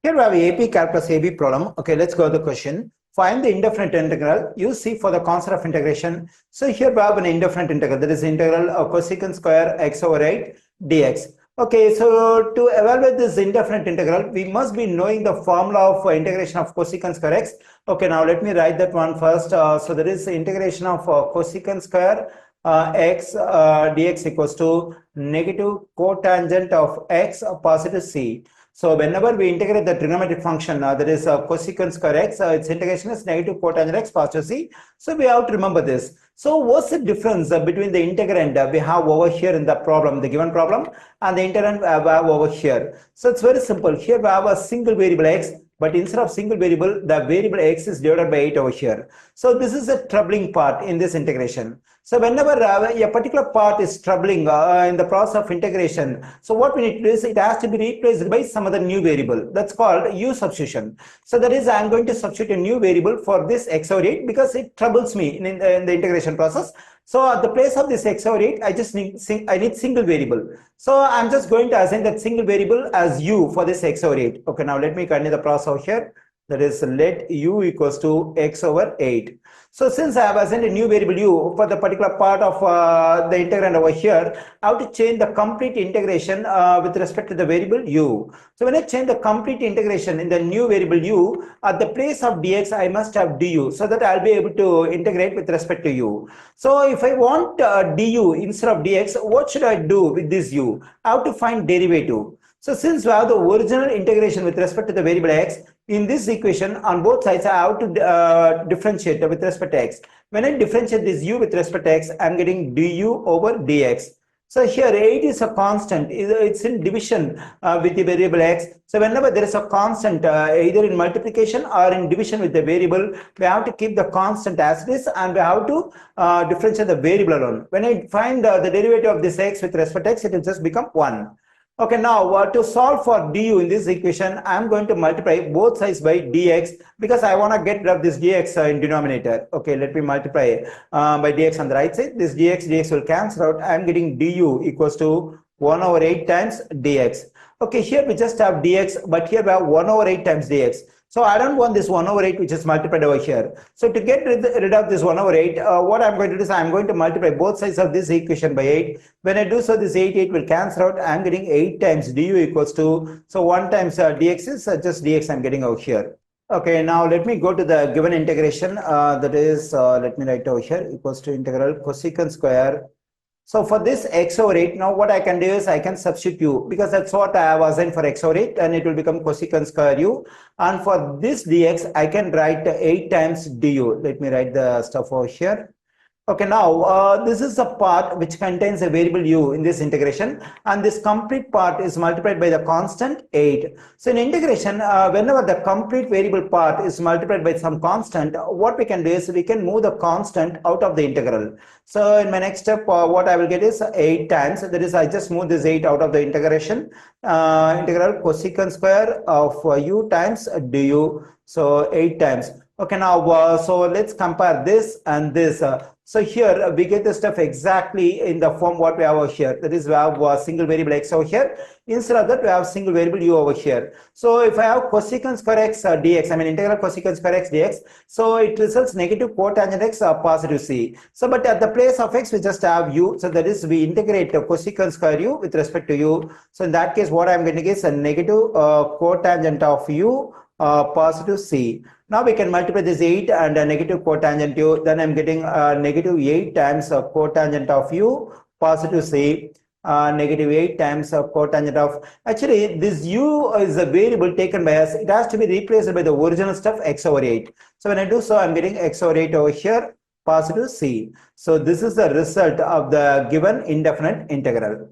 Here we have AP calculus AB problem. Okay, let's go to the question. Find the indefinite integral. Use C for the concept of integration. So here we have an indefinite integral. That is integral of cosecant square x over 8 dx. Okay, so to evaluate this indefinite integral, we must be knowing the formula of integration of cosecant square x. Okay, now let me write that one first. So there is integration of cosecant square x dx equals to negative cotangent of x positive c. So whenever we integrate the trigonometric function, that is cosecant square x, its integration is negative cotangent x positive c. So we have to remember this. So what's the difference between the integrand we have over here in the problem, the given problem, and the integrand we have over here? So it's very simple. Here we have a single variable x, but instead of single variable, the variable x is divided by 8 over here. So this is a troubling part in this integration. So whenever a particular part is troubling in the process of integration, so what we need to do is it has to be replaced by some other new variable. That's called u substitution. So that is, I'm going to substitute a new variable for this x over 8 because it troubles me in the integration process. So at the place of this x over 8, I just need single variable. So I'm just going to assign that single variable as u for this x over 8. Okay, now let me continue the process over here. That is, let u equals to x over 8. So since I have assigned a new variable u for the particular part of the integrand over here, I have to change the complete integration with respect to the variable u. So when I change the complete integration in the new variable u, at the place of dx, I must have du, so that I'll be able to integrate with respect to u. So if I want du instead of dx, what should I do with this u? I have to find derivative. So since we have the original integration with respect to the variable x, in this equation on both sides I have to differentiate with respect to x. When I differentiate this u with respect to x, I am getting du over dx. So here 8 is a constant, it's in division with the variable x. So whenever there is a constant either in multiplication or in division with the variable, we have to keep the constant as it is and we have to differentiate the variable alone. When I find the derivative of this x with respect to x, it will just become 1. Okay, now to solve for du in this equation, I am going to multiply both sides by dx because I want to get rid of this dx in denominator. Okay, let me multiply by dx on the right side. This dx will cancel out. I am getting du equals to 1 over 8 times dx. Okay, here we just have dx, but here we have 1 over 8 times dx. So I don't want this 1 over 8 which is multiplied over here. So to get rid of this 1 over 8, what I'm going to do is I'm going to multiply both sides of this equation by 8. When I do so, this 8 will cancel out. I'm getting 8 times du equals to, so 1 times dx is just dx I'm getting over here. Okay, now let me go to the given integration. That is, let me write over here, equals to integral cosecant square. So for this x over 8, now what I can do is I can substitute u because that's what I have assigned for x over 8 and it will become cosecant square u. And for this dx, I can write 8 times du. Let me write the stuff over here. Okay, now this is a part which contains a variable u in this integration and this complete part is multiplied by the constant 8. So in integration, whenever the complete variable part is multiplied by some constant, what we can do is we can move the constant out of the integral. So in my next step, what I will get is 8 times, that is I just move this 8 out of the integration, integral cosecant square of u times du, so 8 times. Okay, now so let's compare this and this. So here we get the stuff exactly in the form what we have over here. That is, we have a single variable x over here. Instead of that, we have single variable u over here. So if I have cosecant square x dx, I mean integral cosecant square x dx, so it results negative cotangent x positive c. So but at the place of x, we just have u. So that is, we integrate cosecant square u with respect to u. So in that case, what I'm going to get is a negative cotangent of u positive c. Now we can multiply this 8 and negative cotangent u, then I'm getting negative 8 times cotangent of u positive c, negative 8 times cotangent of, actually this u is a variable taken by us, it has to be replaced by the original stuff x over 8. So when I do so, I'm getting x over 8 over here positive c. So this is the result of the given indefinite integral.